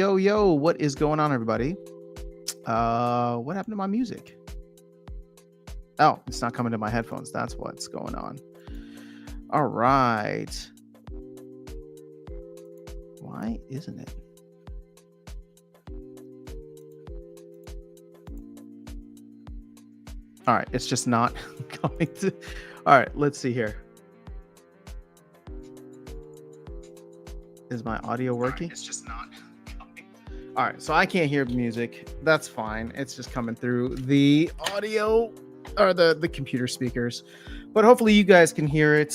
yo, what is going on, everybody? What happened to my music? Oh, it's not coming to my headphones. That's what's going on. All right. Why isn't it? All right, it's just not coming to. All right, let's see here. Is my audio working? It's just not coming. All right, so I can't hear music. That's fine. It's just coming through the audio or the computer speakers. But hopefully you guys can hear it.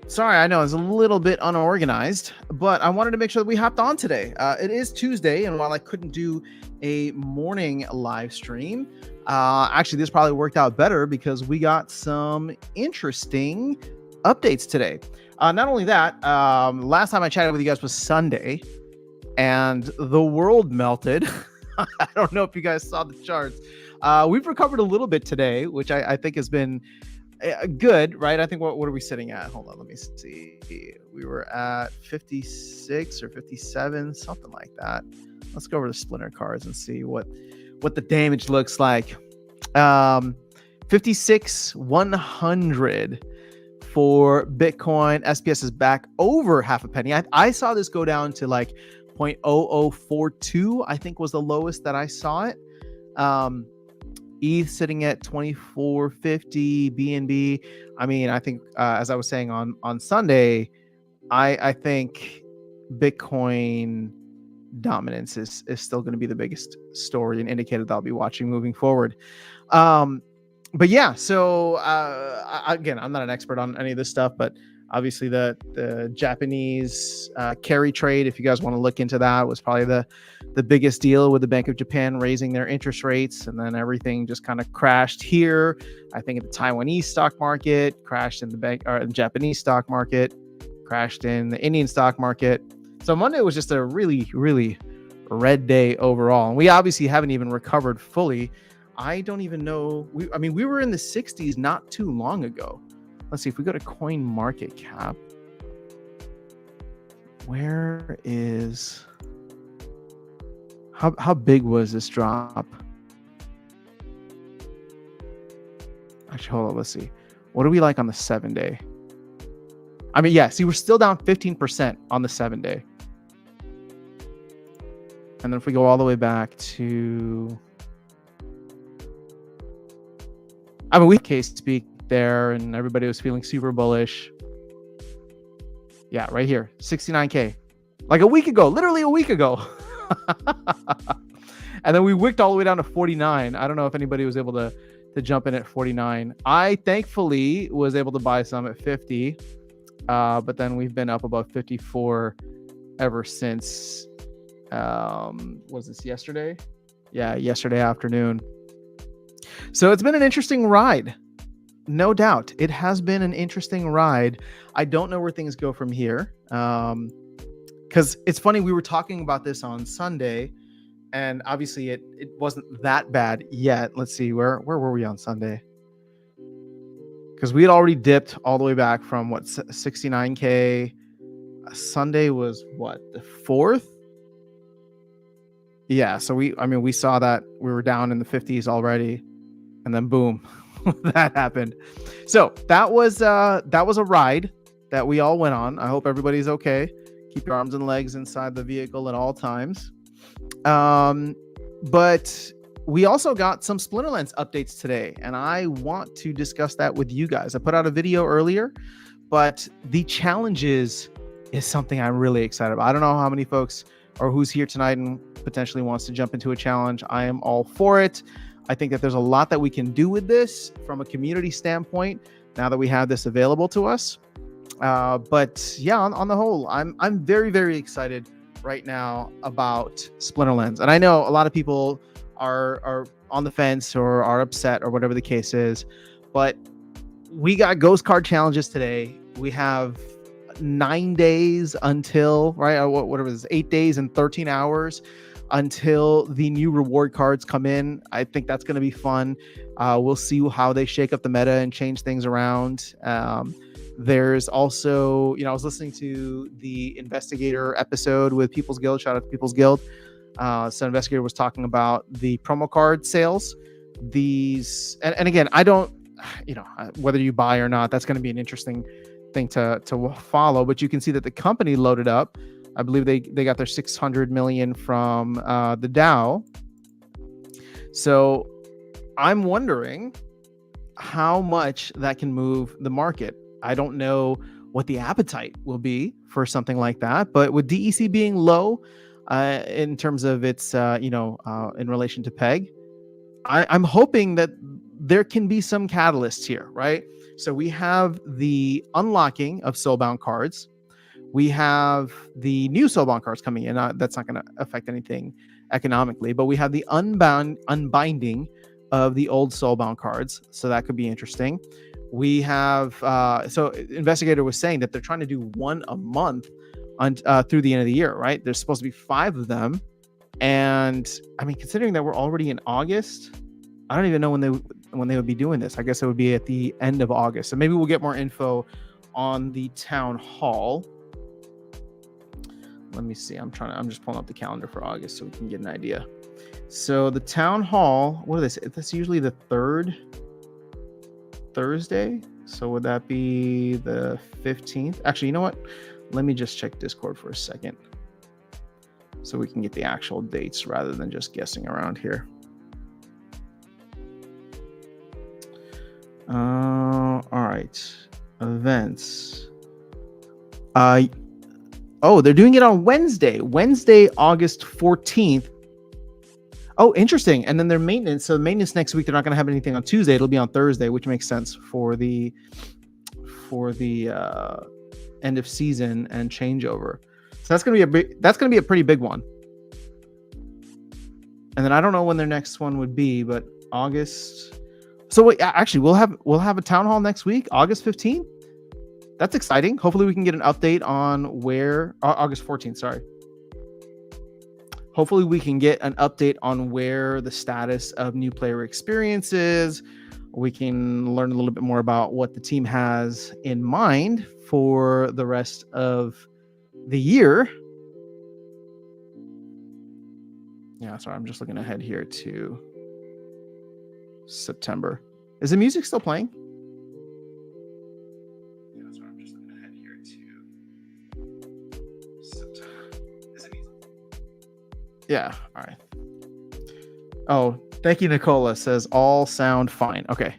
Sorry, I know it's a little bit unorganized, but I wanted to make sure that we hopped on today. It is Tuesday, and while I couldn't do a morning live stream, actually this probably worked out better because we got some interesting updates today. Not only that, last time I chatted with you guys was Sunday, and the world melted. I don't know if you guys saw the charts. We've recovered a little bit today, which I think has been good, right? I think what are we sitting at? Hold on, let me see. We were at 56 or 57, something like that. Let's go over the Splinter cards and see what the damage looks like. 56,100 for Bitcoin. SPS is back over half a penny. I saw this go down to like 0.0042, I think was the lowest that I saw it. ETH sitting at 2450, BNB. I mean, I think as I was saying on Sunday, I think Bitcoin dominance is still going to be the biggest story and indicator that I'll be watching moving forward. But yeah, so again, I'm not an expert on any of this stuff, but obviously the Japanese carry trade, if you guys want to look into that, was probably the biggest deal with the Bank of Japan raising their interest rates, and then everything just kind of crashed here. I think the Taiwanese stock market crashed in the Japanese stock market, crashed in the Indian stock market. So Monday was just a really, really red day overall, and we obviously haven't even recovered fully. I don't even know. We were in the 60s not too long ago. Let's see if we go to coin market cap. Where is how big was this drop? Actually, hold on. Let's see. What are we like on the 7-day? I mean, yeah, see, we're still down 15% on the 7-day. And then if we go all the way back to, I mean, we case speak there, and everybody was feeling super bullish. Yeah, right here, 69K, like a week ago, literally a week ago. And then we wicked all the way down to 49. I don't know if anybody was able to jump in at 49. I thankfully was able to buy some at 50, but then we've been up about 54 ever since. Was this yesterday? Yeah, yesterday afternoon. So it's been an interesting ride. No doubt. It has been an interesting ride. I don't know where things go from here. Because it's funny, we were talking about this on Sunday, and obviously it wasn't that bad yet. Let's see, where were we on Sunday? Because we had already dipped all the way back from 69K. Sunday was what, the 4th? Yeah, so we saw that we were down in the 50s already, and then boom, that happened. So that was a ride that we all went on. I hope everybody's okay. Keep your arms and legs inside the vehicle at all times. But we also got some Splinterlands updates today, and I want to discuss that with you guys. I put out a video earlier, but the challenges is something I'm really excited about. I don't know how many folks or who's here tonight and potentially wants to jump into a challenge. I am all for it. I think that there's a lot that we can do with this from a community standpoint now that we have this available to us. But yeah, on the whole, I'm very, very excited right now about Splinterlands. And I know a lot of people are on the fence or are upset or whatever the case is, but we got ghost card challenges today. We have 9 days until, right? Whatever it is, 8 days and 13 hours until the new reward cards come in. I think that's going to be fun. We'll see how they shake up the meta and change things around. There's also, I was listening to the Investigator episode with People's Guild. Shout out to People's Guild. So Investigator was talking about the promo card sales. These, and again, I don't, whether you buy or not, that's going to be an interesting thing to follow. But you can see that the company loaded up. I believe they got their 600 million from the DAO. So I'm wondering how much that can move the market. I don't know what the appetite will be for something like that, but with DEC being low in terms of its, in relation to PEG, I'm hoping that there can be some catalysts here, right? So we have the unlocking of soulbound cards. We have the new soulbound cards coming in. That's not going to affect anything economically, but we have the unbinding of the old soulbound cards. So that could be interesting. We have, so Investigator was saying that they're trying to do one a month through the end of the year, right? There's supposed to be 5 of them. And I mean, considering that we're already in August, I don't even know when they would be doing this. I guess it would be at the end of August. So maybe we'll get more info on the town hall. Let me see. I'm just pulling up the calendar for August so we can get an idea. So the town hall, what is this? That's usually the 3rd Thursday. So would that be the 15th? Actually, you know what? Let me just check Discord for a second so we can get the actual dates rather than just guessing around here. All right. Events. They're doing it on Wednesday, August 14th. Oh, interesting. And then their maintenance. So maintenance next week, they're not going to have anything on Tuesday. It'll be on Thursday, which makes sense for the end of season and changeover. So that's going to be a pretty big one. And then I don't know when their next one would be, but August. So wait, actually, we'll have a town hall next week, August 15th. That's exciting. Hopefully we can get an update on where August 14th, sorry. Hopefully we can get an update on where the status of new player experience is. We can learn a little bit more about what the team has in mind for the rest of the year. Yeah, sorry, I'm just looking ahead here to September. Is the music still playing? Yeah, sorry, I'm just looking ahead here to September. Is it music? Yeah, all right. Oh, thank you, Nicola. Says all sound fine. Okay.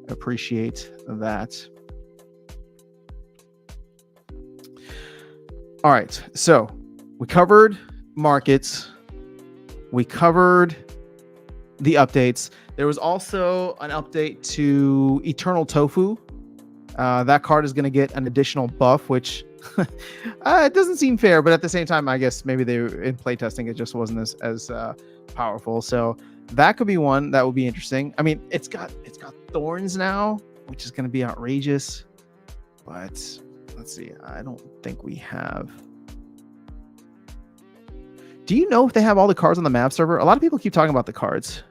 Appreciate that. All right. So we covered markets. We covered the updates. There was also an update to Eternal Tofu. That card is going to get an additional buff, which it doesn't seem fair, but at the same time, I guess maybe they were in playtesting. It just wasn't as powerful. So that could be one that would be interesting. I mean, it's got thorns now, which is going to be outrageous. But let's see. I don't think we have. Do you know if they have all the cards on the map server? A lot of people keep talking about the cards,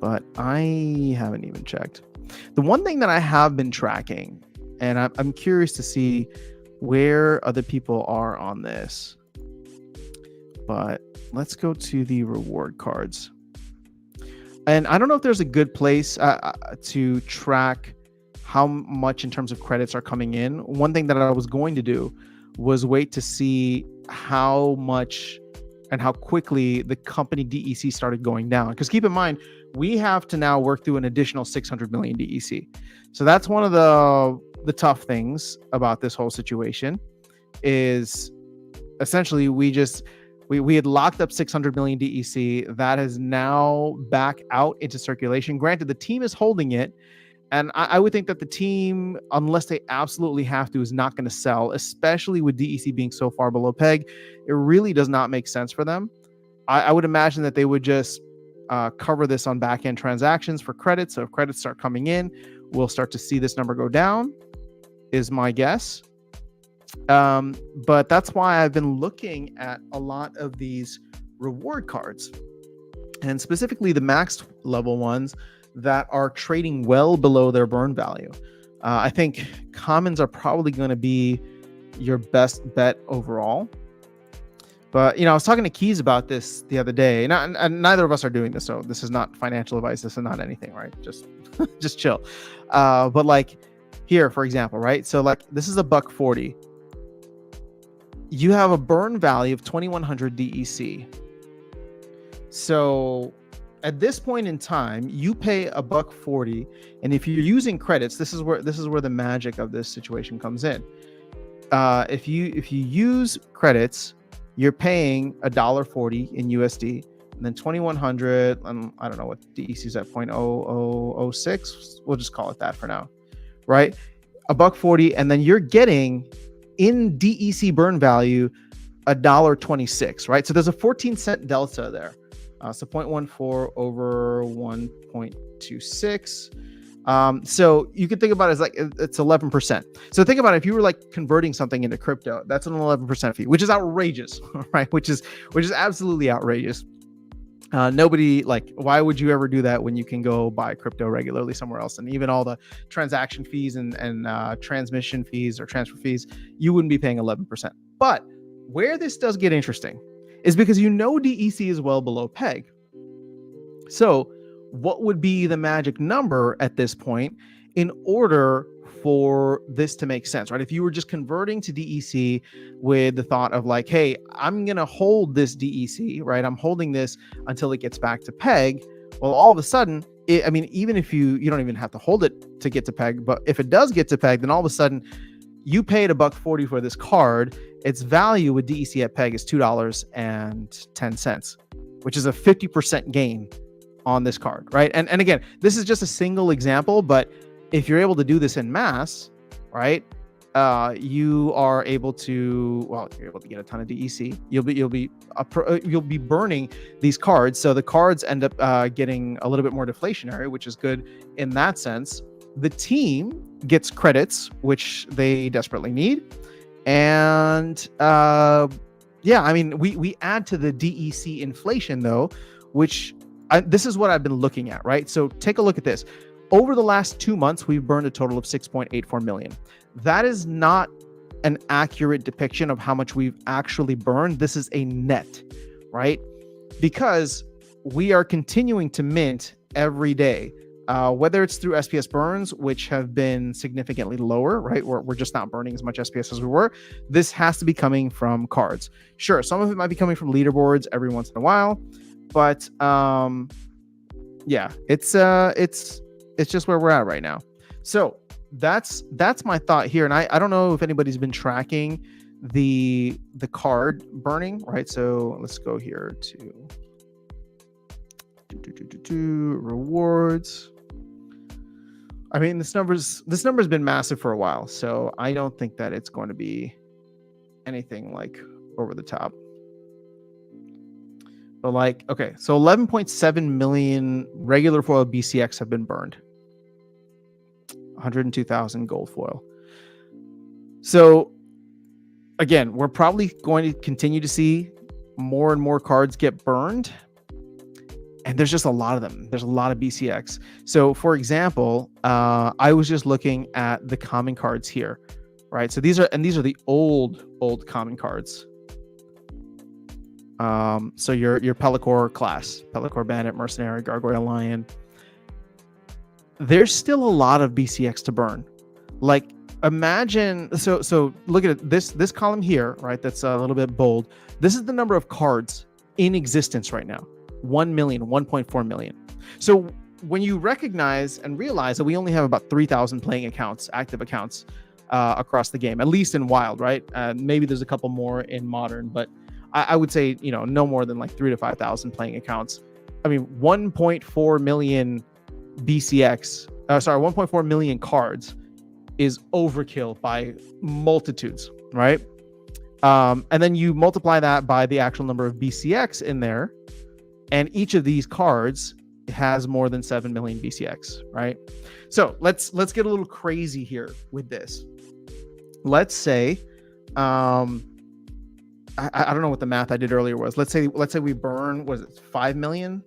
but I haven't even checked. The one thing that I have been tracking, and I'm curious to see where other people are on this, but let's go to the reward cards. And I don't know if there's a good place to track how much in terms of credits are coming in. One thing that I was going to do was wait to see how much and how quickly the company DEC started going down. Because keep in mind, we have to now work through an additional 600 million DEC. So that's one of the tough things about this whole situation is essentially we had locked up 600 million DEC that is now back out into circulation. Granted, the team is holding it. And I would think that the team, unless they absolutely have to, is not going to sell, especially with DEC being so far below peg. It really does not make sense for them. I would imagine that they would just cover this on back-end transactions for credits. So if credits start coming in, we'll start to see this number go down, is my guess. But that's why I've been looking at a lot of these reward cards, and specifically the max level ones that are trading well below their burn value. I think commons are probably going to be your best bet overall. But, I was talking to Keys about this the other day, and neither of us are doing this, so this is not financial advice. This is not anything, right? Just chill. But like here, for example, right? So like this is $1.40. You have a burn value of 2,100 DEC. So at this point in time, you pay $1.40, and if you're using credits, this is where the magic of this situation comes in. If you use credits, you're paying $1.40 in USD, and then 2,100. I don't know what DEC is at, 0.0006. We'll just call it that for now, right? $1.40, and then you're getting in DEC burn value $1.26, right? So there's a 14-cent delta there. So 0.14 over 1.26. So you can think about it as like it's 11%. So think about it, if you were like converting something into crypto, that's an 11% fee, which is outrageous, right? Which is absolutely outrageous. Nobody, like, why would you ever do that when you can go buy crypto regularly somewhere else? And even all the transaction fees and transmission fees or transfer fees, you wouldn't be paying 11%. But where this does get interesting is because DEC is well below peg. So what would be the magic number at this point in order for this to make sense, right? If you were just converting to DEC with the thought of like, hey, I'm going to hold this DEC, right? I'm holding this until it gets back to peg. Well, all of a sudden, even if you don't even have to hold it to get to peg, but if it does get to peg, then all of a sudden you paid $1.40 for this card. Its value with DEC at peg is $2.10, which is a 50% gain on this card, right? And again, this is just a single example, but if you're able to do this in mass, right, you are able to, you're able to get a ton of DEC. You'll be burning these cards, so the cards end up getting a little bit more deflationary, which is good in that sense. The team gets credits, which they desperately need, and we add to the DEC inflation though, which this is what I've been looking at, right? So take a look at this. Over the last 2 months, we've burned a total of 6.84 million. That is not an accurate depiction of how much we've actually burned. This is a net, right? Because we are continuing to mint every day, whether it's through SPS burns, which have been significantly lower, right? We're just not burning as much SPS as we were. This has to be coming from cards. Sure, some of it might be coming from leaderboards every once in a while, but it's just where we're at right now. So that's my thought here. And I don't know if anybody's been tracking the card burning, right? So let's go here to rewards. I mean, this number's been massive for a while, so I don't think that it's going to be anything like over the top. But like, okay, so 11.7 million regular foil BCX have been burned. 102,000 gold foil. So again, we're probably going to continue to see more and more cards get burned. And there's just a lot of them. There's a lot of BCX. So for example, I was just looking at the common cards here, right? So these are the old common cards. So your Pellicor class, Pellicor Bandit, Mercenary, Gargoyle Lion. There's still a lot of BCX to burn. Like imagine, so look at it, this column here, right? That's a little bit bold. This is the number of cards in existence right now. 1 million, 1.4 million. So when you recognize and realize that we only have about 3,000 playing accounts, active accounts across the game, at least in Wild, right? Maybe there's a couple more in Modern, but I would say, no more than like 3,000 to 5,000 playing accounts. I mean, 1.4 million BCX, 1.4 million cards is overkill by multitudes, right? And then you multiply that by the actual number of BCX in there, and each of these cards has more than 7 million BCX, right? So let's get a little crazy here with this. Let's say I don't know what the math I did earlier was. Let's say we burn, was it 5 million?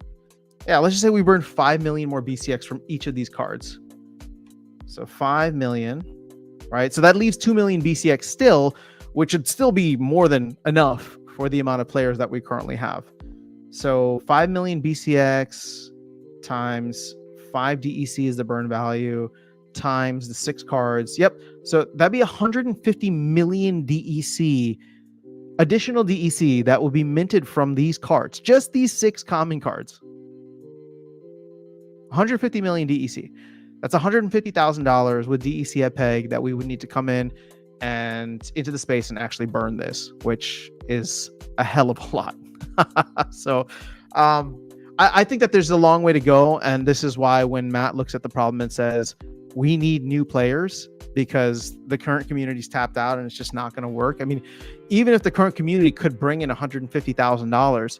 Yeah, let's just say we burn 5 million more BCX from each of these cards. So 5 million, right? So that leaves 2 million BCX still, which would still be more than enough for the amount of players that we currently have. So 5 million BCX times 5 DEC is the burn value, times the 6 cards. Yep. So that'd be 150 million DEC, additional DEC that will be minted from these cards, just these 6 common cards. 150 million DEC. That's $150,000 with DEC at peg that we would need to come in and into the space and actually burn this, which is a hell of a lot. So I think that there's a long way to go. And this is why when Matt looks at the problem and says, we need new players because the current community's tapped out and it's just not going to work. I mean, even if the current community could bring in $150,000,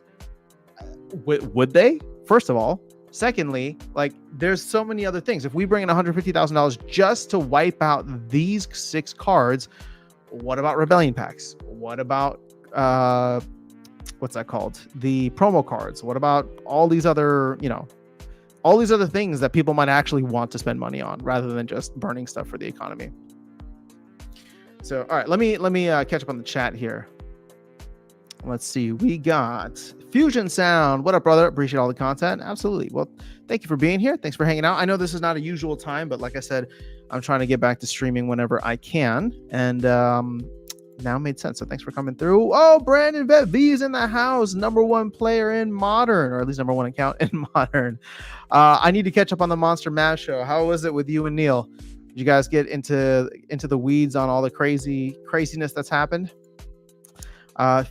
would they? First of all. Secondly, like there's so many other things. If we bring in $150,000 just to wipe out these 6 cards, what about rebellion packs? What about what's that called? The promo cards. What about all these other, all these other things that people might actually want to spend money on rather than just burning stuff for the economy? So, all right, let me catch up on the chat here. Let's see. We got Fusion Sound. What up, brother? Appreciate all the content. Absolutely. Well, thank you for being here. Thanks for hanging out. I know this is not a usual time, but like I said, I'm trying to get back to streaming whenever I can. And now made sense. So thanks for coming through. Oh, Brandon Vet V is in the house. #1 player in Modern, or at least #1 account in Modern. I need to catch up on the Monster Mash show. How was it with you and Neil? Did you guys get into the weeds on all the craziness that's happened?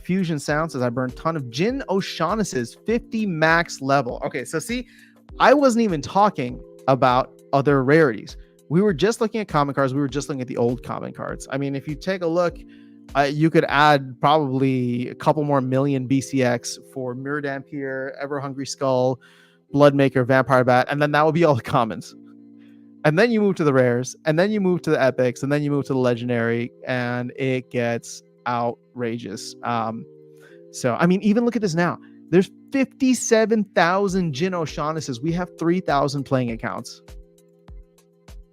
Fusion Sound says, I burned a ton of Jin O'Shaughnessy's 50 max level. Okay, so see, I wasn't even talking about other rarities. We were just looking at common cards. We were just looking at the old common cards. I mean, if you take a look, you could add probably a couple more million BCX for Mirror Dampier, Ever Hungry Skull, Bloodmaker, Vampire Bat, and then that would be all the commons. And then you move to the rares, and then you move to the epics, and then you move to the legendary, and it gets outrageous. So I mean, even look at this now. There's 57,000 Jin O'Shaughnessy's. We have 3,000 playing accounts.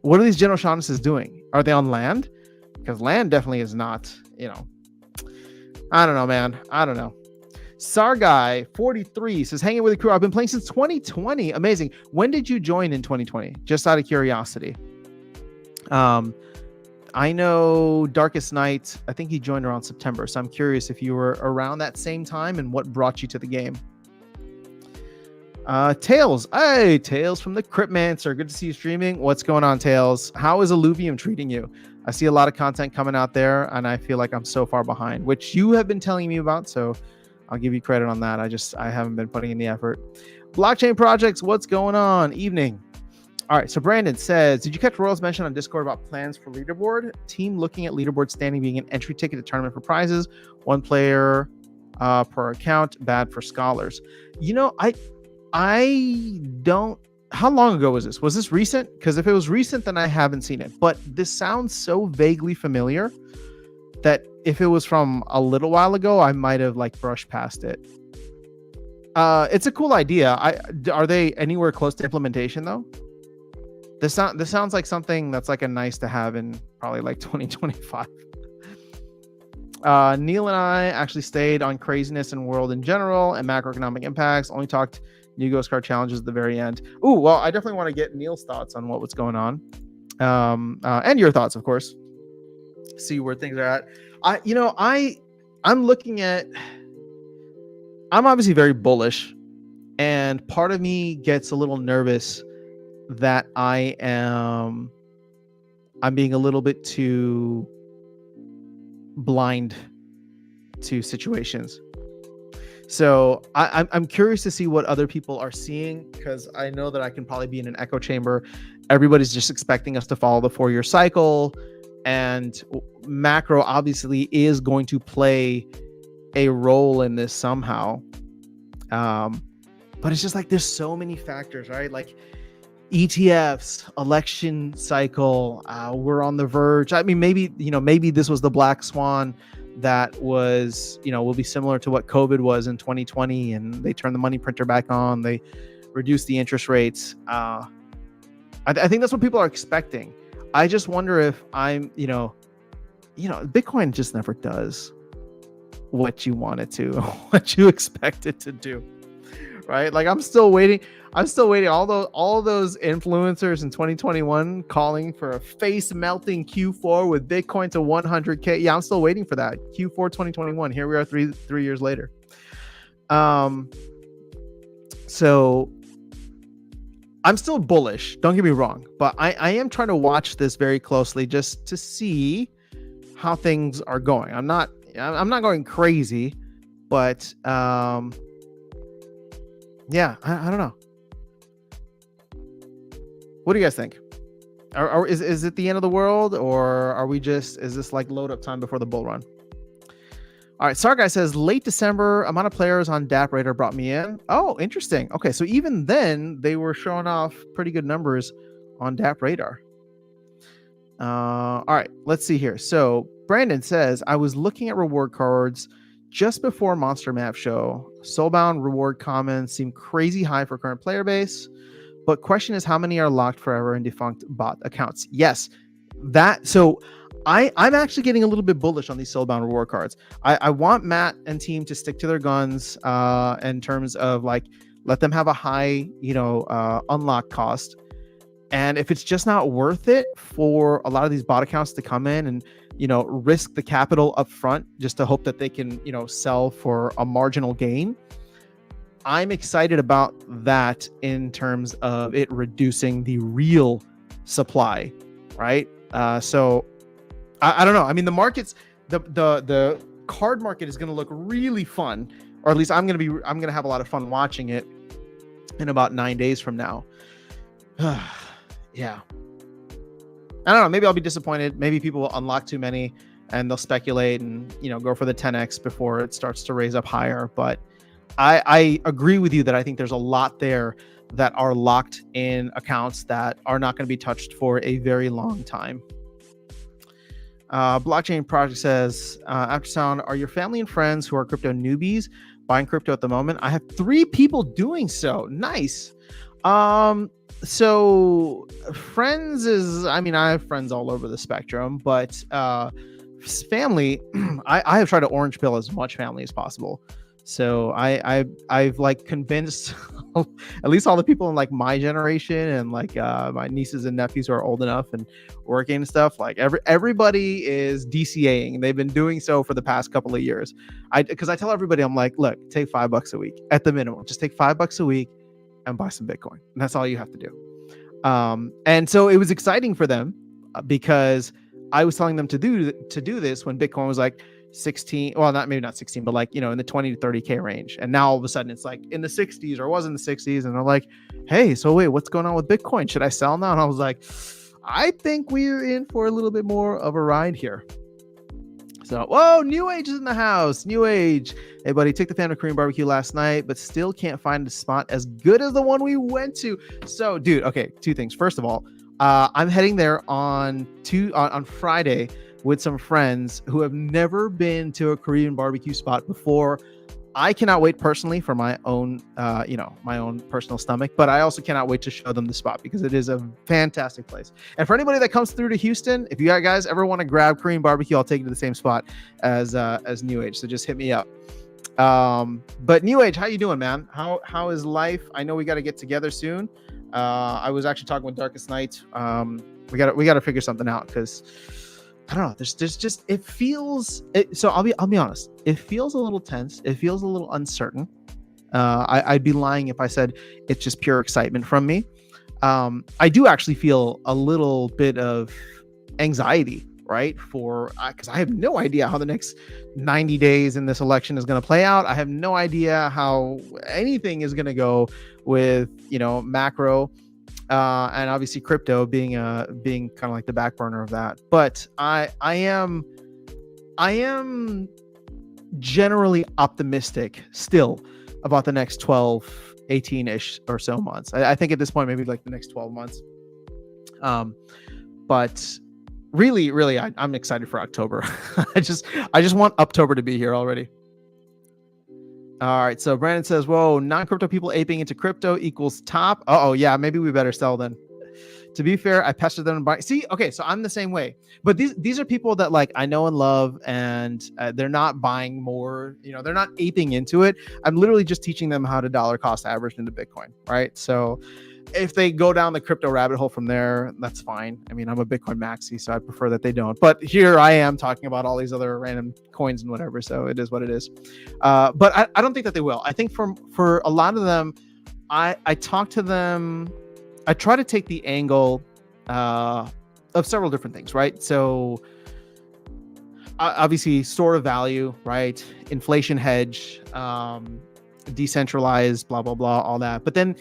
What are these Jin O'Shaughnessy's doing? Are they on land? Because land definitely is not, I don't know, man. I don't know. Sarguy 43 says, hanging with the crew. I've been playing since 2020. Amazing. When did you join in 2020? Just out of curiosity. I know Darkest Night, I think he joined around September. So I'm curious if you were around that same time and what brought you to the game. Tails. Hey, Tails from the Cryptmancer. Good to see you streaming. What's going on, Tails? How is Alluvium treating you? I see a lot of content coming out there and I feel like I'm so far behind, which you have been telling me about. So I'll give you credit on that. I haven't been putting in the effort. Blockchain projects. What's going on? Evening. All right, so Brandon says, did you catch Royal's mention on Discord about plans for leaderboard? Team looking at leaderboard standing being an entry ticket to tournament for prizes, 1 player per account, bad for scholars. I don't, how long ago was this? Was this recent? Because if it was recent, then I haven't seen it. But this sounds so vaguely familiar that if it was from a little while ago, I might have brushed past it. It's a cool idea. Are they anywhere close to implementation though? This sounds like something that's a nice to have in probably 2025. Neil and I actually stayed on craziness in world in general and macroeconomic impacts. Only talked new ghost card challenges at the very end. Ooh, well, I definitely want to get Neil's thoughts on what's going on, and your thoughts, of course. See where things are at. I'm looking at. I'm obviously very bullish, and part of me gets a little nervous that I'm being a little bit too blind to situations. So I'm curious to see what other people are seeing, because I know that I can probably be in an echo chamber. Everybody's just expecting us to follow the 4-year cycle, and macro obviously is going to play a role in this somehow. But it's just there's so many factors, right? ETFs, election cycle. We're on the verge. I mean, maybe this was the black swan that was, will be similar to what COVID was in 2020, and they turned the money printer back on. They reduced the interest rates. I think that's what people are expecting. I just wonder if Bitcoin just never does what you want it to, what you expect it to do, right? Like I'm still waiting. All those influencers in 2021 calling for a face melting Q4 with Bitcoin to 100K. Yeah, I'm still waiting for that Q4 2021. Here we are, three years later. So I'm still bullish. Don't get me wrong, but I am trying to watch this very closely just to see how things are going. I'm not going crazy, but yeah, I don't know. What do you guys think? Is it the end of the world, or is this like load up time before the bull run? All right, Sarguy says late December, amount of players on DApp Radar brought me in. Oh, interesting. Okay, so even then they were showing off pretty good numbers on DApp Radar. All right, let's see here. So Brandon says, I was looking at reward cards just before Monster Map Show. Soulbound reward commons seem crazy high for current player base, but question is how many are locked forever in defunct bot accounts? Yes, so I'm actually getting a little bit bullish on these Soulbound reward cards. I want Matt and team to stick to their guns in terms of like let them have a high unlock cost. And if it's just not worth it for a lot of these bot accounts to come in and, risk the capital up front just to hope that they can, sell for a marginal gain, I'm excited about that in terms of it reducing the real supply, right? So I don't know. I mean, the markets, the card market is going to look really fun, or at least I'm going to have a lot of fun watching it in about 9 days from now. Yeah. I don't know. Maybe I'll be disappointed. Maybe people will unlock too many and they'll speculate and, go for the 10x before it starts to raise up higher. But I agree with you that I think there's a lot there that are locked in accounts that are not going to be touched for a very long time. Blockchain Project says, Aftersound, are your family and friends who are crypto newbies buying crypto at the moment? I have 3 people doing so. Nice. So friends I have friends all over the spectrum, but family, I have tried to orange pill as much family as possible. So I've like convinced at least all the people in like my generation and like my nieces and nephews who are old enough and working and stuff, like everybody is DCAing. They've been doing so for the past couple of years. Because I tell everybody, I'm like, look, take $5 a week at the minimum. Just take $5 a week and buy some Bitcoin. And that's all you have to do. And so it was exciting for them because I was telling them to do this when Bitcoin was like 16, well, maybe not 16, but like, in the 20 to 30K range. And now all of a sudden it's like in the 60s or was in the 60s. And they're like, hey, so wait, what's going on with Bitcoin? Should I sell now? And I was like, I think we're in for a little bit more of a ride here. So, whoa, New Age is in the house. New Age. Hey, buddy, took the family Korean barbecue last night, but still can't find a spot as good as the one we went to. So, dude, okay, 2 things. First of all, I'm heading there on Friday with some friends who have never been to a Korean barbecue spot before. I cannot wait personally for my own, my own personal stomach, but I also cannot wait to show them the spot because it is a fantastic place. And for anybody that comes through to Houston, if you guys ever want to grab Korean barbecue, I'll take you to the same spot as New Age. So just hit me up. But New Age, how you doing, man? How is life? I know we got to get together soon. I was actually talking with Darkest Night. We got to figure something out because I don't know. There's just it feels. So I'll be honest. It feels a little tense. It feels a little uncertain. I'd be lying if I said it's just pure excitement from me. I do actually feel a little bit of anxiety, right? Because I have no idea how the next 90 days in this election is going to play out. I have no idea how anything is going to go with macro. And obviously crypto being kind of like the back burner of that. But I am generally optimistic still about the next 12, 18-ish or so months. I think at this point, maybe like the next 12 months. But really, I'm excited for October. I just want October to be here already. All right. So Brandon says, whoa, non-crypto people aping into crypto equals top. Oh yeah, maybe we better sell then. To be fair, I pestered them to buy. See, okay, so I'm the same way. But these are people that like I know and love, and they're not buying more. They're not aping into it. I'm literally just teaching them how to dollar cost average into Bitcoin, right? So if they go down the crypto rabbit hole from there, that's fine. I mean, I'm a Bitcoin maxi, so I prefer that they don't. But here I am talking about all these other random coins and whatever. So it is what it is. But I don't think that they will. I think for a lot of them, I talk to them. I try to take the angle of several different things, right? So obviously store of value, right? Inflation hedge, decentralized, blah, blah, blah, all that. But then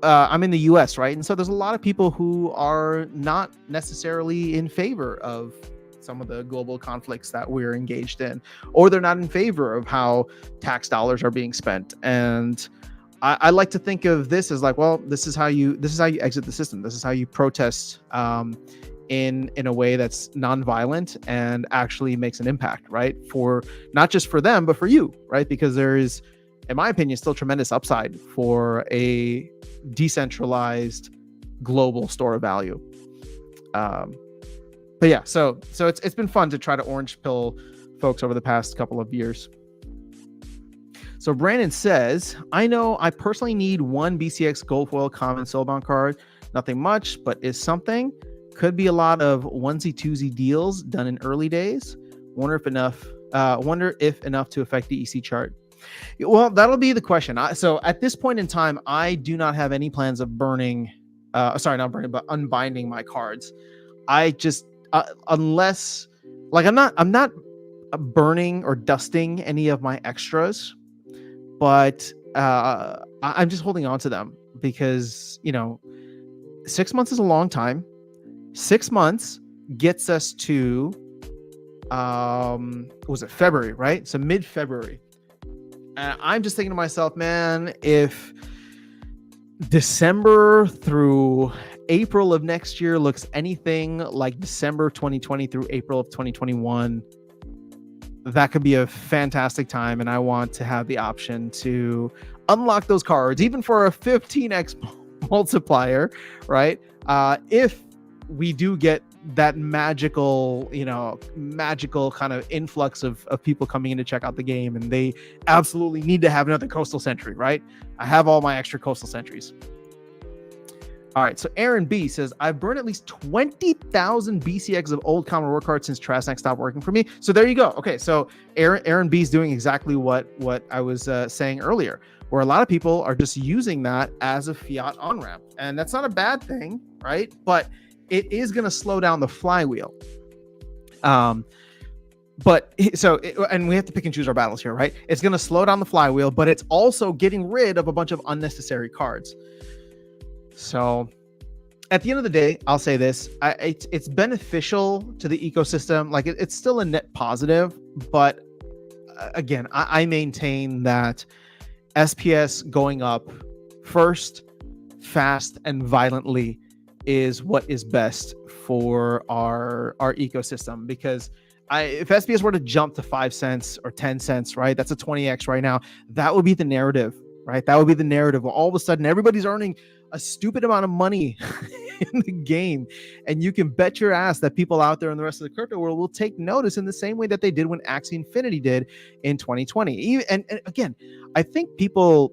I'm in the US, right? And so there's a lot of people who are not necessarily in favor of some of the global conflicts that we're engaged in, or they're not in favor of how tax dollars are being spent. And I like to think of this as like, well, this is how you exit the system. This is how you protest in a way that's nonviolent and actually makes an impact, right? For not just for them, but for you, right? Because there is, in my opinion, still tremendous upside for a decentralized global store of value. But yeah, so it's been fun to try to orange pill folks over the past couple of years. So Brandon says, I know I personally need one BCX Gold Foil Common Soulbound card. Nothing much, but is something. Could be a lot of onesie-twosie deals done in early days. Wonder if enough to affect the EC chart. Well, that'll be the question. So at this point in time, I do not have any plans of unbinding my cards. I just, unless, like, I'm not burning or dusting any of my extras. But I'm just holding on to them because, 6 months is a long time. 6 months gets us to, was it February, right? So mid-February. And I'm just thinking to myself, man, if December through April of next year looks anything like December 2020 through April of 2021, that could be a fantastic time, and I want to have the option to unlock those cards, even for a 15x multiplier, right? If we do get that magical kind of influx of people coming in to check out the game, and they absolutely need to have another Coastal Century, right? I have all my extra Coastal Centuries. All right, so Aaron B says, I've burned at least 20,000 BCX of old Common War cards since Trasnac stopped working for me. So there you go. Okay, so Aaron B is doing exactly what I was saying earlier, where a lot of people are just using that as a fiat on-ramp. And that's not a bad thing, right? But it is going to slow down the flywheel. And we have to pick and choose our battles here, right? It's going to slow down the flywheel, but it's also getting rid of a bunch of unnecessary cards. So at the end of the day, I'll say this, it's beneficial to the ecosystem. Like it's still a net positive, but again, I maintain that SPS going up first, fast, and violently is what is best for our ecosystem. Because if SPS were to jump to 5 cents or 10 cents, right, that's a 20x right now. That would be the narrative, right? That would be the narrative. All of a sudden, everybody's earning a stupid amount of money in the game, and you can bet your ass that people out there in the rest of the crypto world will take notice in the same way that they did when Axie Infinity did in 2020. And again, I think people,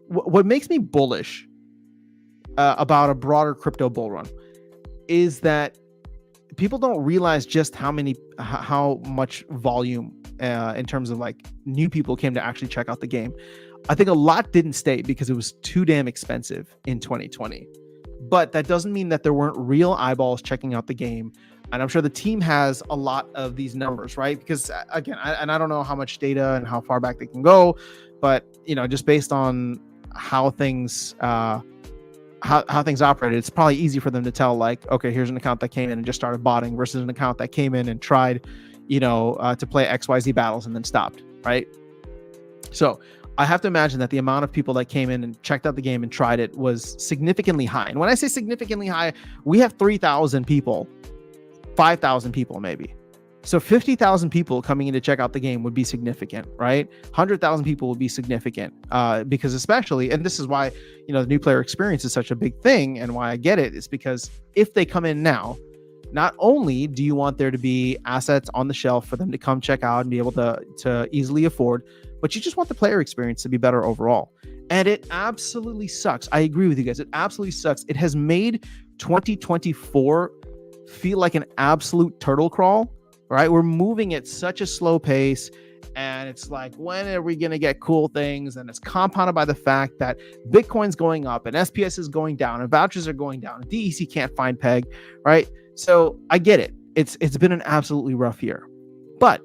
what makes me bullish about a broader crypto bull run is that people don't realize just how much volume in terms of like new people came to actually check out the game. I think a lot didn't stay because it was too damn expensive in 2020. But that doesn't mean that there weren't real eyeballs checking out the game. And I'm sure the team has a lot of these numbers, right? Because again, I don't know how much data and how far back they can go, but just based on how things how things operated, it's probably easy for them to tell, like, okay, here's an account that came in and just started botting versus an account that came in and tried, to play XYZ battles and then stopped, right? So I have to imagine that the amount of people that came in and checked out the game and tried it was significantly high. And when I say significantly high, we have 3,000 people, 5,000 people maybe. So 50,000 people coming in to check out the game would be significant, right? 100,000 people would be significant because especially, and this is why, the new player experience is such a big thing, and why I get it is because if they come in now, not only do you want there to be assets on the shelf for them to come check out and be able to easily afford, but you just want the player experience to be better overall. And it absolutely sucks. I agree with you guys. It absolutely sucks. It has made 2024 feel like an absolute turtle crawl, right? We're moving at such a slow pace. And it's like, when are we going to get cool things? And it's compounded by the fact that Bitcoin's going up and SPS is going down and vouchers are going down and DEC can't find peg, right? So I get it. It's been an absolutely rough year. But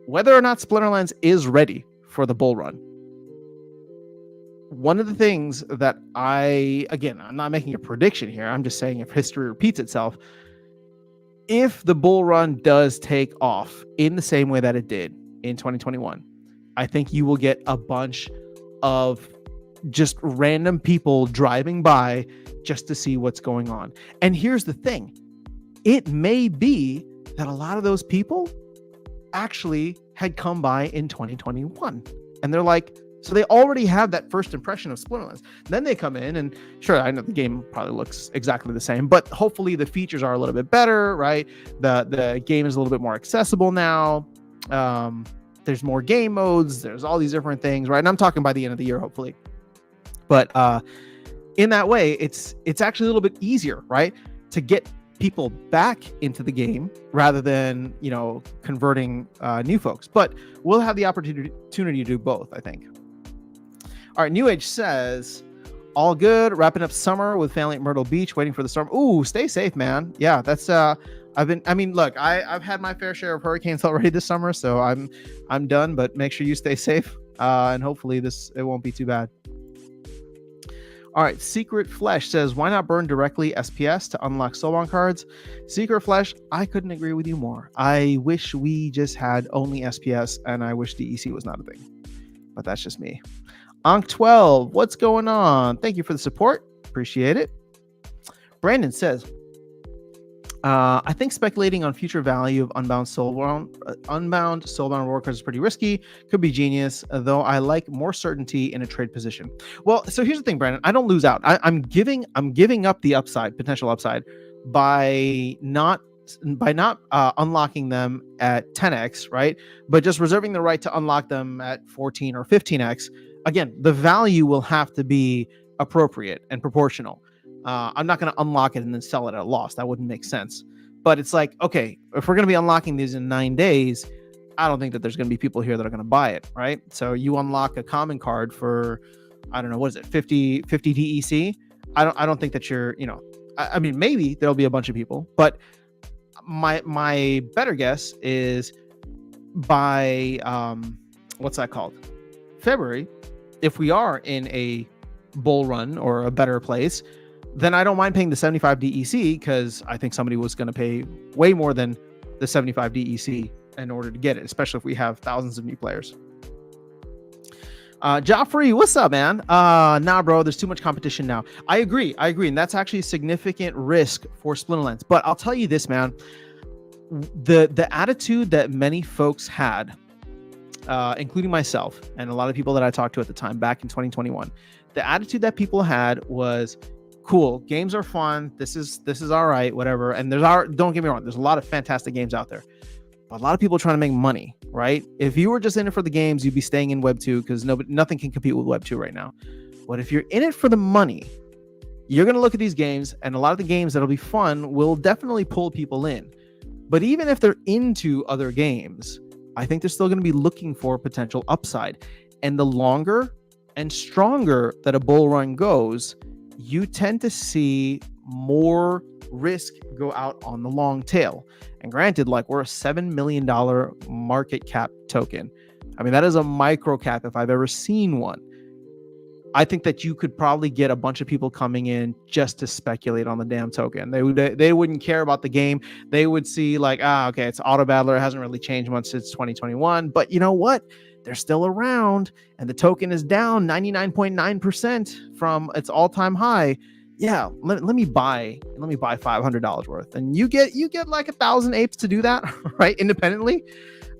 whether or not Splinterlands is ready for the bull run, one of the things that I'm not making a prediction here. I'm just saying if history repeats itself, if the bull run does take off in the same way that it did in 2021, I think you will get a bunch of just random people driving by just to see what's going on. And here's the thing. It may be that a lot of those people actually had come by in 2021. And they're like, so they already have that first impression of Splinterlands. Then they come in and sure, I know the game probably looks exactly the same, but hopefully the features are a little bit better, right? The game is a little bit more accessible now. There's more game modes. There's all these different things, right? And I'm talking by the end of the year, hopefully. But in that way, it's actually a little bit easier, right? To get people back into the game rather than, converting new folks. But we'll have the opportunity to do both, I think. All right, New Age says, all good. Wrapping up summer with family at Myrtle Beach, waiting for the storm. Ooh, stay safe, man. Yeah, that's look, I've had my fair share of hurricanes already this summer, so I'm done, but make sure you stay safe. And hopefully it won't be too bad. All right, Secret Flesh says, why not burn directly SPS to unlock Soulbound cards? Secret Flesh, I couldn't agree with you more. I wish we just had only SPS, and I wish DEC was not a thing. But that's just me. Onk12, what's going on? Thank you for the support. Appreciate it. Brandon says, I think speculating on future value of Unbound Soulbound War cards is pretty risky. Could be genius, though I like more certainty in a trade position. Well, so here's the thing, Brandon. I don't lose out. I'm giving up the potential upside by not unlocking them at 10x, right? But just reserving the right to unlock them at 14 or 15x. Again, the value will have to be appropriate and proportional. I'm not going to unlock it and then sell it at a loss. That wouldn't make sense. But it's like, okay, if we're going to be unlocking these in 9 days, I don't think that there's going to be people here that are going to buy it, right? So you unlock a common card for, I don't know, what is it, 50 DEC? I don't think that you're, I mean, maybe there'll be a bunch of people, but my better guess is by, what's that called? February, if we are in a bull run or a better place, then I don't mind paying the 75 DEC because I think somebody was going to pay way more than the 75 DEC in order to get it, especially if we have thousands of new players. Joffrey, what's up, man? Nah, bro, there's too much competition now. I agree. And that's actually a significant risk for Splinterlands. But I'll tell you this, man. The attitude that many folks had, including myself and a lot of people that I talked to at the time back in 2021, the attitude that people had was, cool, games are fun. This is all right, whatever. And don't get me wrong, there's a lot of fantastic games out there. But a lot of people are trying to make money, right? If you were just in it for the games, you'd be staying in Web 2 because nothing can compete with Web 2 right now. But if you're in it for the money, you're going to look at these games, and a lot of the games that'll be fun will definitely pull people in. But even if they're into other games, I think they're still going to be looking for potential upside. And the longer and stronger that a bull run goes, you tend to see more risk go out on the long tail. And granted, like, we're a $7 million market cap token. I mean, that is a micro cap if I've ever seen one. I think that you could probably get a bunch of people coming in just to speculate on the damn token. They wouldn't care about the game. They would see like, okay, it's auto battler. It hasn't really changed much since 2021. But you know what? they're still around, and the token is down 99.9% from its all-time high. Yeah, let me buy $500 worth, and you get like 1,000 apes to do that, right, independently.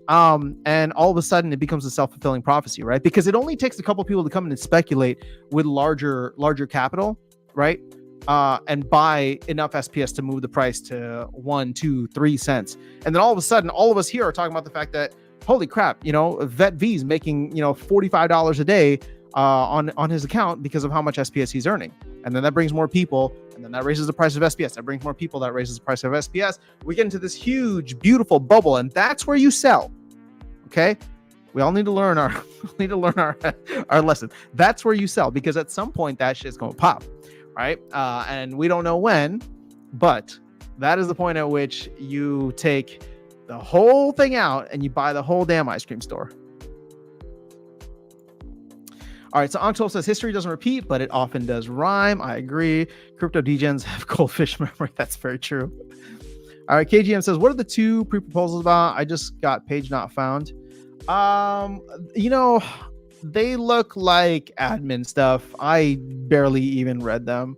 And all of a sudden it becomes a self-fulfilling prophecy, right? Because it only takes a couple people to come in and speculate with larger capital, right? And buy enough SPS to move the price to 1, 2, 3 cents. And then all of a sudden, all of us here are talking about the fact that, holy crap, Vet V is making, $45 a day on his account because of how much SPS he's earning. And then that brings more people, and then that raises the price of SPS. That brings more people, that raises the price of SPS. We get into this huge, beautiful bubble, and that's where you sell. Okay, we all need to learn our our lesson. That's where you sell, because at some point that shit's gonna pop, right? And we don't know when, but that is the point at which you take the whole thing out and you buy the whole damn ice cream store. All right, so Ankh12 says history doesn't repeat, but it often does rhyme. I agree. Crypto degens have goldfish memory. That's very true. All right, KGM says, what are the 2 pre-proposals about? I just got page not found. They look like admin stuff. I barely even read them.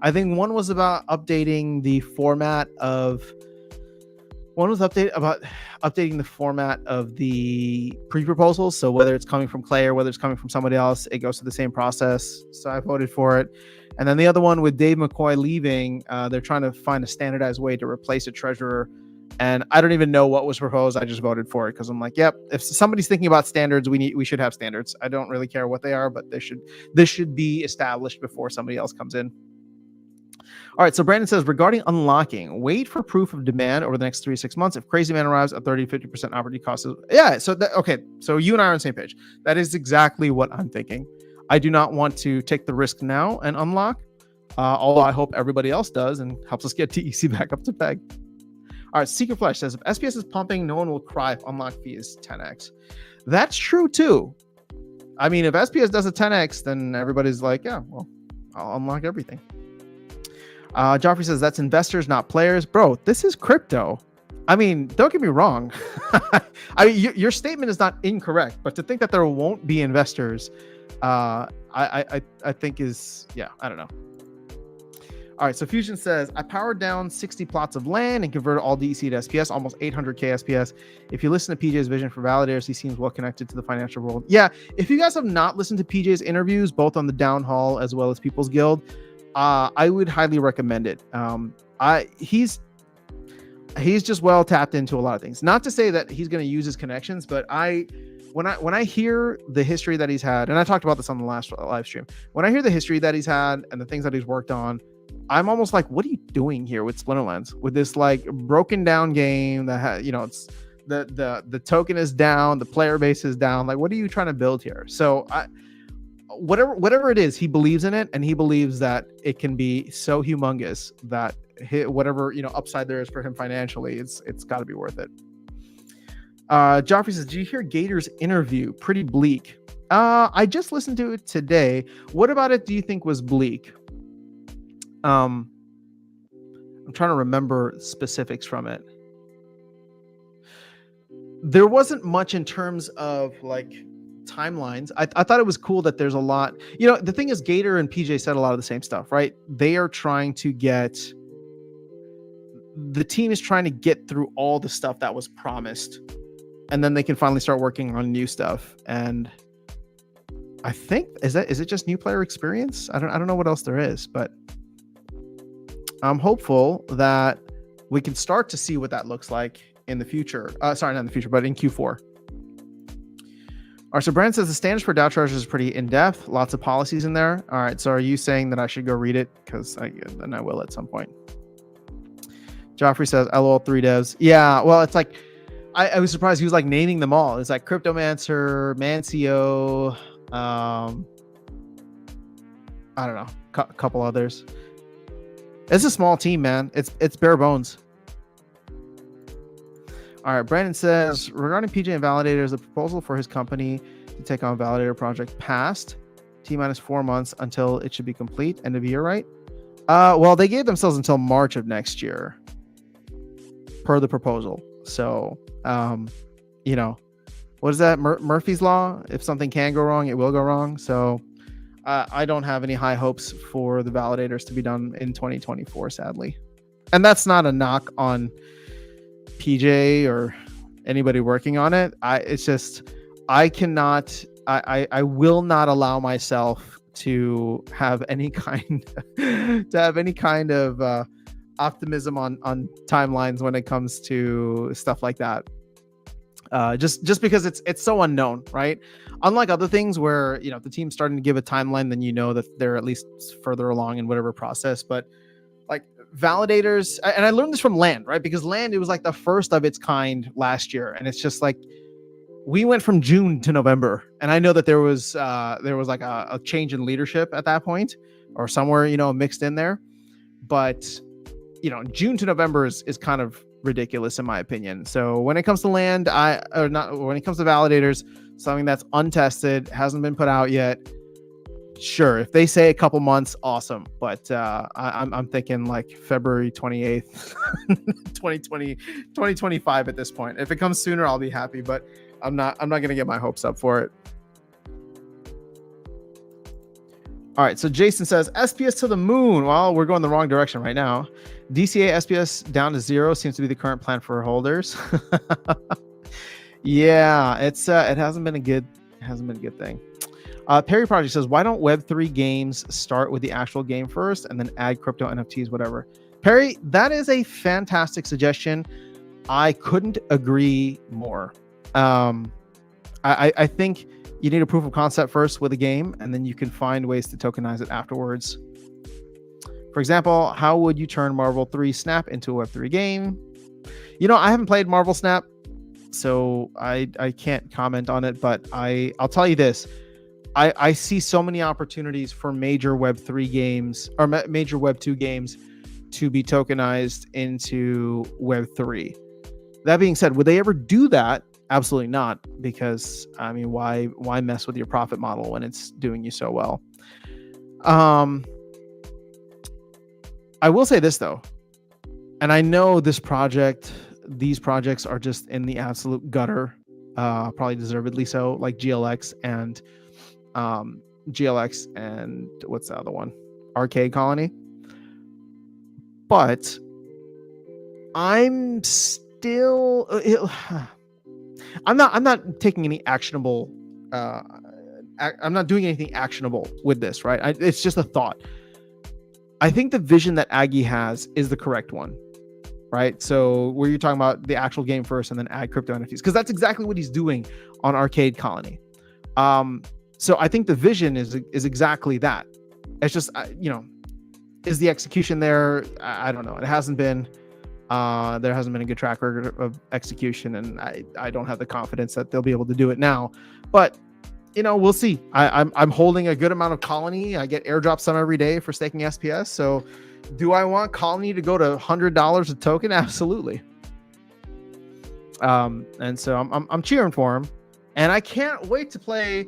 I think one was about updating the format of updating the format of the pre-proposals. So whether it's coming from Clay or whether it's coming from somebody else, it goes through the same process. So I voted for it. And then the other one with Dave McCoy leaving, they're trying to find a standardized way to replace a treasurer. And I don't even know what was proposed. I just voted for it because I'm like, yep, if somebody's thinking about standards, we should have standards. I don't really care what they are, but this should be established before somebody else comes in. All right, so Brandon says, regarding unlocking, wait for proof of demand over the next 3 to 6 months. If Crazy Man arrives at 30 to 50% opportunity cost. Yeah, so you and I are on the same page. That is exactly what I'm thinking. I do not want to take the risk now and unlock, although I hope everybody else does and helps us get TEC back up to peg. All right, Secret Flesh says, if SPS is pumping, no one will cry if unlock fee is 10x. That's true, too. I mean, if SPS does a 10x, then everybody's like, yeah, well, I'll unlock everything. Joffrey says, that's investors, not players. Bro, this is crypto. I mean, don't get me wrong. Your statement is not incorrect, but to think that there won't be investors, I think is, yeah, I don't know. All right, so Fusion says, I powered down 60 plots of land and converted all DEC to SPS, almost 800K SPS. If you listen to PJ's vision for validators, he seems well connected to the financial world. Yeah, if you guys have not listened to PJ's interviews, both on the Down Hall as well as People's Guild, I would highly recommend it. He's just well tapped into a lot of things. Not to say that he's going to use his connections, but when I hear the history that he's had, and I talked about this on the last live stream, when I hear the history that he's had and the things that he's worked on, I'm almost like, what are you doing here with Splinterlands? With this like broken down game that has, it's the token is down, the player base is down. Like, what are you trying to build here? So whatever it is, he believes in it, and he believes that it can be so humongous that whatever upside there is for him financially, it's got to be worth it. Joffrey says, did you hear Gator's interview? Pretty bleak. I just listened to it today. What about it do you think was bleak? I'm trying to remember specifics from it. There wasn't much in terms of like timelines. I thought it was cool that there's a lot. The thing is, Gator and PJ said a lot of the same stuff, right? They are trying to the team is trying to get through all the stuff that was promised, and then they can finally start working on new stuff. And I think is it just new player experience? I don't know what else there is, but I'm hopeful that we can start to see what that looks like in the future. Sorry, not in the future, but in Q4. All right, so Brand says the standards for DAO charges is pretty in-depth. Lots of policies in there. All right, so are you saying that I should go read it? Because then I will at some point. Joffrey says, LOL 3 devs. Yeah, well, it's like, I was surprised he was like naming them all. It's like Cryptomancer, Mancio, I don't know, a couple others. It's a small team, man. It's bare bones. All right, Brandon says, regarding PJ and validators, the proposal for his company to take on a validator project passed. T-minus 4 months until it should be complete. End of year, right? Well, they gave themselves until March of next year per the proposal. So, what is that? Murphy's Law. If something can go wrong, it will go wrong. So I don't have any high hopes for the validators to be done in 2024, sadly. And that's not a knock on PJ or anybody working on it. It's just I cannot. I will not allow myself to have any kind of optimism on timelines when it comes to stuff like that. Just because it's so unknown, right? Unlike other things where if the team's starting to give a timeline, then that they're at least further along in whatever process. But like validators, and I learned this from Land, right? Because Land, it was like the first of its kind last year, and it's just like we went from June to November, and I know that there was like a change in leadership at that point, or somewhere mixed in there, but June to November is kind of ridiculous in my opinion. So when it comes to Land, when it comes to validators, something that's untested, hasn't been put out yet, sure, if they say a couple months, awesome. But I'm thinking like February 28th, 2020, 2025 at this point. If it comes sooner, I'll be happy, but I'm not going to get my hopes up for it. All right, so Jason says SPS to the moon. Well, we're going the wrong direction right now. DCA SPS down to 0 seems to be the current plan for holders. Yeah, it hasn't been a good thing. Perry Project says, why don't Web3 games start with the actual game first and then add crypto, NFTs, whatever? Perry, that is a fantastic suggestion. I couldn't agree more. I think you need a proof of concept first with a game, and then you can find ways to tokenize it afterwards. For example, how would you turn Marvel 3 Snap into a Web3 game? I haven't played Marvel Snap, so I can't comment on it, but I'll tell you this. I see so many opportunities for major Web3 games or major Web2 games to be tokenized into Web3. That being said, would they ever do that? Absolutely not, because I mean, why mess with your profit model when it's doing you so well? I will say this though, and I know these projects are just in the absolute gutter, probably deservedly so, like GLX and what's the other one? Arcade Colony. But I'm still I'm not taking any actionable I'm not doing anything actionable with this, right? It's just a thought. I think the vision that Aggie has is the correct one, right? So where you're talking about the actual game first and then add crypto NFTs, because that's exactly what he's doing on Arcade Colony. So I think the vision is exactly that. It's just, is the execution there? I don't know. It hasn't been. There hasn't been a good track record of execution, and I don't have the confidence that they'll be able to do it now. But we'll see. I'm holding a good amount of Colony. I get airdrops some every day for staking SPS. So, do I want Colony to go to $100 a token? Absolutely. And so I'm cheering for him, and I can't wait to play.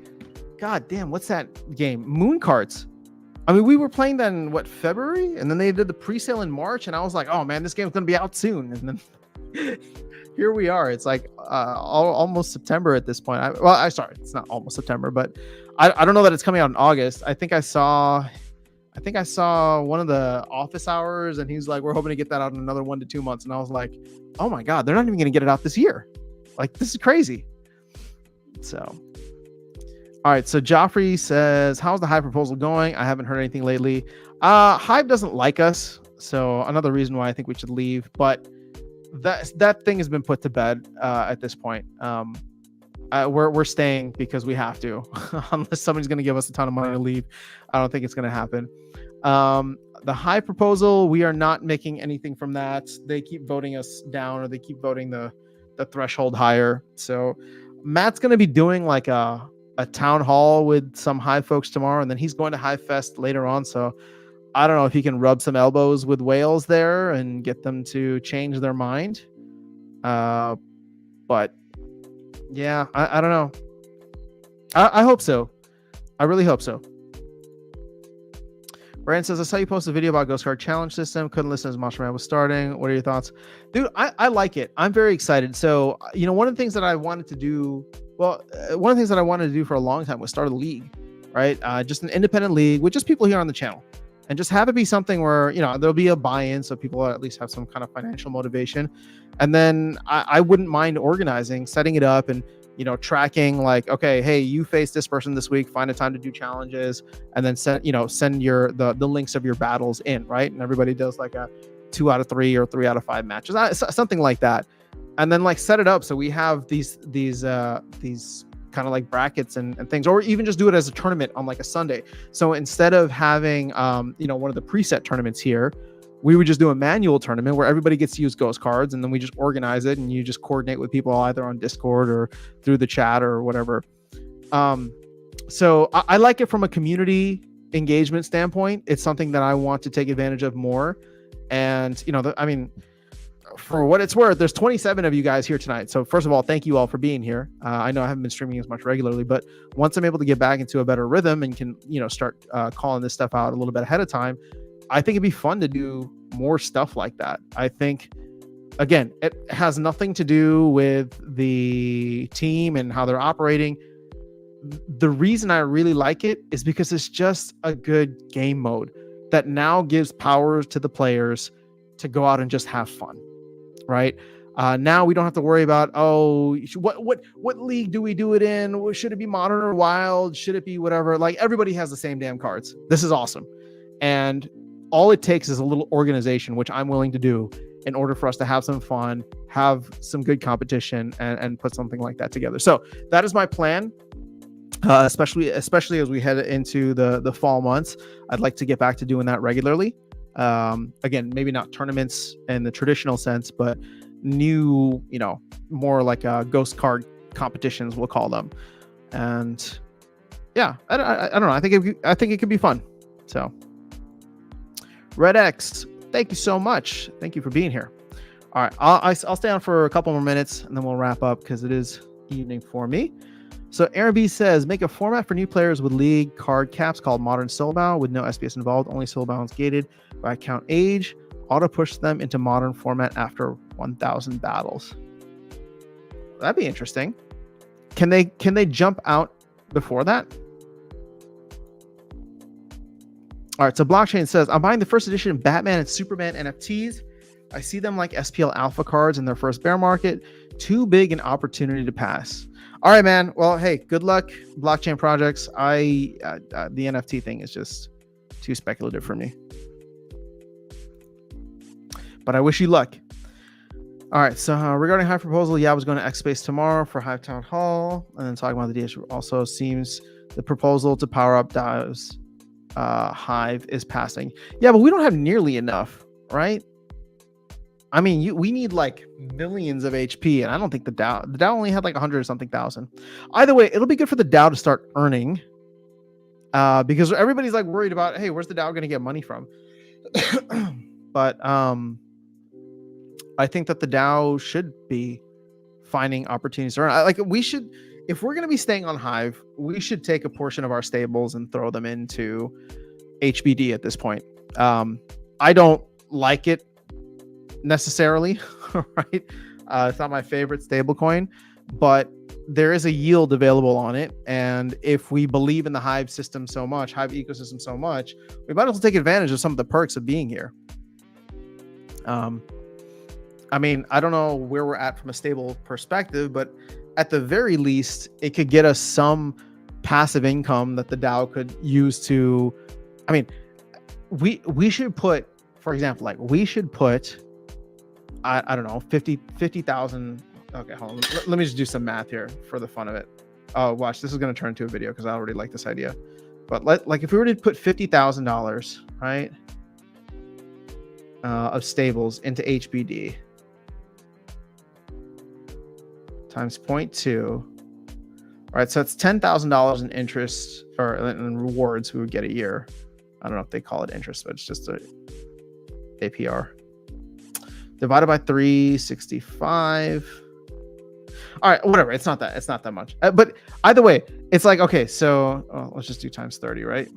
God damn, what's that game? Moon Carts. I mean, we were playing that in February, and then they did the pre-sale in March, and I was like, oh man, this game's gonna be out soon. And then here we are. It's like almost September at this point. Sorry, it's not almost September, but I don't know that it's coming out in August. I think I saw one of the office hours, and he's like, we're hoping to get that out in another 1 to 2 months. And I was like, oh my God, they're not even gonna get it out this year. Like, this is crazy. So. All right, so Joffrey says, how's the Hive proposal going? I haven't heard anything lately. Hive doesn't like us, so another reason why I think we should leave. But that thing has been put to bed at this point. We're staying because we have to, unless somebody's going to give us a ton of money to leave. I don't think it's going to happen. The Hive proposal, we are not making anything from that. They keep voting us down, or they keep voting the threshold higher. So Matt's going to be doing like a town hall with some Hive folks tomorrow, and then he's going to Hive Fest later on. So I don't know if he can rub some elbows with whales there and get them to change their mind. But yeah, I don't know. I hope so. I really hope so. Brandon says, I saw you post a video about Ghost Card Challenge System. Couldn't listen as much when I was starting. What are your thoughts? Dude, I like it. I'm very excited. So, one of the things that I wanted to do Well, one of the things that I wanted to do for a long time was start a league, right? Just an independent league with just people here on the channel, and just have it be something where, you know, there'll be a buy-in, so people at least have some kind of financial motivation. And then I wouldn't mind organizing, setting it up, and, you know, tracking like, okay, hey, you face this person this week, find a time to do challenges, and then send your the links of your battles in, right? And everybody does like a 2 out of 3 or 3 out of 5 matches, something like that. And then like set it up so we have these kind of like brackets and things, or even just do it as a tournament on like a Sunday. So instead of having one of the preset tournaments here, we would just do a manual tournament where everybody gets to use ghost cards, and then we just organize it, and you just coordinate with people either on Discord or through the chat or whatever. So I like it from a community engagement standpoint. It's something that I want to take advantage of more. And, you know, for what it's worth, there's 27 of you guys here tonight. So first of all, thank you all for being here. I know I haven't been streaming as much regularly, but once I'm able to get back into a better rhythm and can, you know, start calling this stuff out a little bit ahead of time, I think it'd be fun to do more stuff like that. I think, again, it has nothing to do with the team and how they're operating. The reason I really like it is because it's just a good game mode that now gives power to the players to go out and just have fun. Right. Now we don't have to worry about, what league do we do it in? Should it be modern or wild? Should it be whatever? Like, everybody has the same damn cards. This is awesome. And all it takes is a little organization, which I'm willing to do in order for us to have some fun, have some good competition, and put something like that together. So that is my plan. Especially as we head into the fall months, I'd like to get back to doing that regularly. Again, maybe not tournaments in the traditional sense, but new, you know, more like ghost card competitions, we'll call them. And yeah, I don't know. I think it could be fun. So Red X, thank you so much. Thank you for being here. All right, I'll stay on for a couple more minutes and then we'll wrap up because it is evening for me. So Aaron B says, make a format for new players with league card caps called Modern Soulbound with no SPS involved, only Soulbounds gated by account age. Auto push them into modern format after 1,000 battles. That'd be interesting. Can they jump out before that? All right, so Blockchain says, I'm buying the first edition Batman and Superman NFTs. I see them like SPL alpha cards in their first bear market. Too big an opportunity to pass. All right, man. Well, hey, good luck, blockchain projects. The NFT thing is just too speculative for me. But I wish you luck. All right, so regarding Hive proposal, I was going to X Space tomorrow for Hive Town Hall. And then talking about the DS also seems the proposal to power up DAOs Hive is passing. Yeah, but we don't have nearly enough, right? I mean, we need like millions of HP, and I don't think the DAO only had like 100 or something thousand. Either way, it'll be good for the DAO to start earning, because everybody's like worried about, hey, where's the DAO going to get money from? But I think that the DAO should be finding opportunities to earn. We should, if we're going to be staying on Hive, we should take a portion of our stables and throw them into HBD at this point. I don't like it necessarily, right? It's not my favorite stable coin, but there is a yield available on it. And if we believe in the Hive system so much, Hive ecosystem so much, we might as well take advantage of some of the perks of being here. I mean, I don't know where we're at from a stable perspective, but at the very least, it could get us some passive income that the DAO could use to, I mean, we should put, for example, like we should put, I don't know, 50,000. Okay, hold on. Let me just do some math here for the fun of it. Oh, watch, this is going to turn into a video because I already like this idea. But like if we were to put $50,000, right, of stables into HBD times 0.2. All right, so it's $10,000 in interest or in rewards we would get a year. I don't know if they call it interest, but it's just a APR. Divided by 365. All right, whatever. It's not that much. But either way, it's like, okay, so let's just do times 30, right?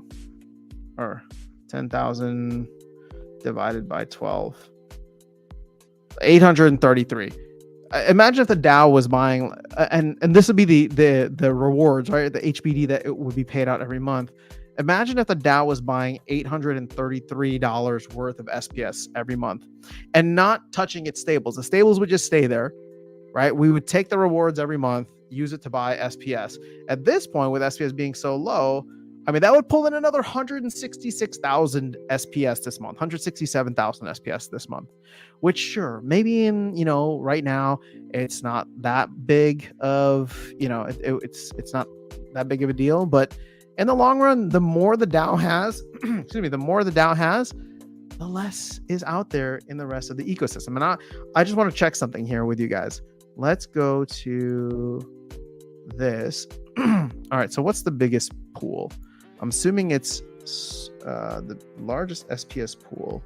Or 10,000 divided by 12. 833. imagine if the DAO was buying, and this would be the rewards, right? The HBD that it would be paid out every month. Imagine if the DAO was buying $833 worth of SPS every month and not touching its stables. The stables would just stay there, right? We would take the rewards every month, use it to buy SPS. At this point, with SPS being so low, I mean, that would pull in another 166,000 SPS this month, 167,000 SPS this month, which sure, maybe right now it's not that big of, it's not that big of a deal, but in the long run, the more the DAO has, the more the DAO has, the less is out there in the rest of the ecosystem. And I just want to check something here with you guys. Let's go to this. All right. So what's the biggest pool? I'm assuming it's the largest SPS pool.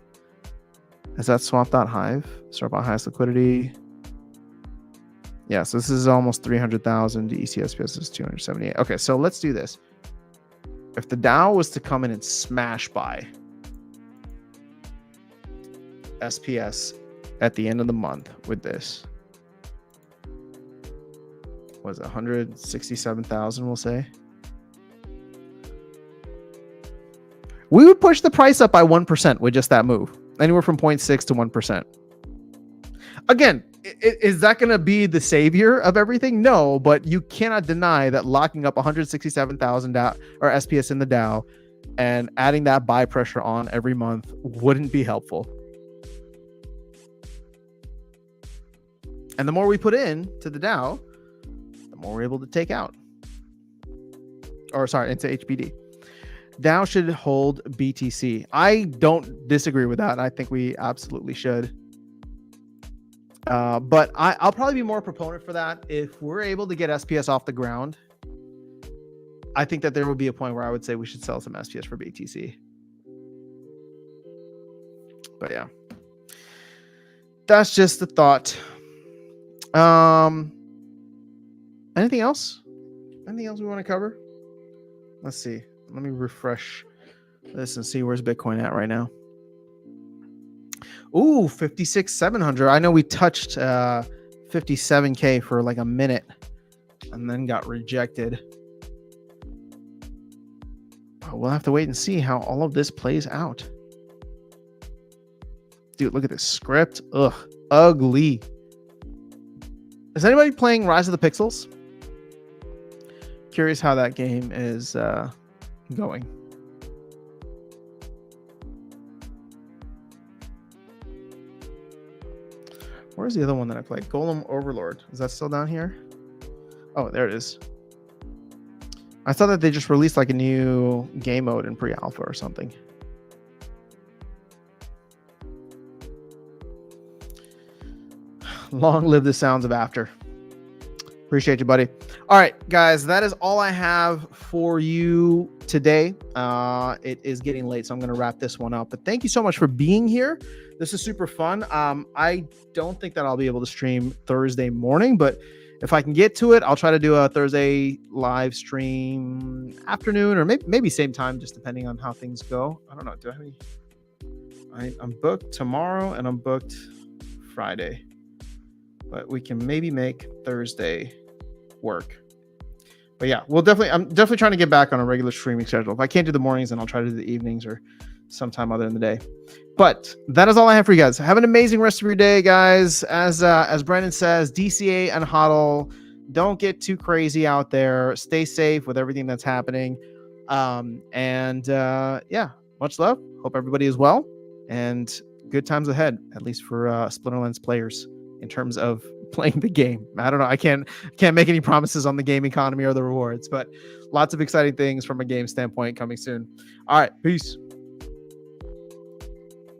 Is that swap.hive? Swap.hive's liquidity. Yeah. So this is almost 300,000. ECSPS is 278. Okay. So let's do this. If the DAO was to come in and smash buy SPS at the end of the month with this, was it 167,000, we'll say? We would push the price up by 1% with just that move, anywhere from 0.6 to 1%. Again, is that going to be the savior of everything? No, but you cannot deny that locking up 167,000 or SPS in the DAO and adding that buy pressure on every month wouldn't be helpful. And the more we put in to the DAO, the more we're able to take out. Into HBD. DAO should hold BTC. I don't disagree with that. I think we absolutely should. But I'll probably be more proponent for that. If we're able to get SPS off the ground, I think that there will be a point where I would say we should sell some SPS for BTC. But yeah, that's just the thought. Anything else? Anything else we want to cover? Let's see. Let me refresh this and see where's Bitcoin at right now. Ooh, 56,700. I know we touched 57K for like a minute and then got rejected. We'll have to wait and see how all of this plays out. Dude, look at this script. Ugh, ugly. Is anybody playing Rise of the Pixels? Curious how that game is going. Where's the other one that I played? Golem Overlord. Is that still down here? Oh, there it is. I thought that they just released like a new game mode in pre-alpha or something. Long live the sounds of after. Appreciate you, buddy. All right, guys, that is all I have for you today. It is getting late, so I'm going to wrap this one up. But thank you so much for being here. This is super fun. I don't think that I'll be able to stream Thursday morning, but if I can get to it, I'll try to do a Thursday live stream afternoon or maybe same time, just depending on how things go. I don't know. Do I have any? I'm booked tomorrow and I'm booked Friday, but we can maybe make Thursday work. But yeah, I'm definitely trying to get back on a regular streaming schedule. If I can't do the mornings, then I'll try to do the evenings or sometime other in the day. But that is all I have for you guys. Have an amazing rest of your day, guys. As Brandon says, DCA and HODL, don't get too crazy out there. Stay safe with everything that's happening. Yeah, much love. Hope everybody is well and good times ahead, at least for Splinterlands players in terms of playing the game. I don't know. I can't make any promises on the game economy or the rewards, but lots of exciting things from a game standpoint coming soon. All right. Peace.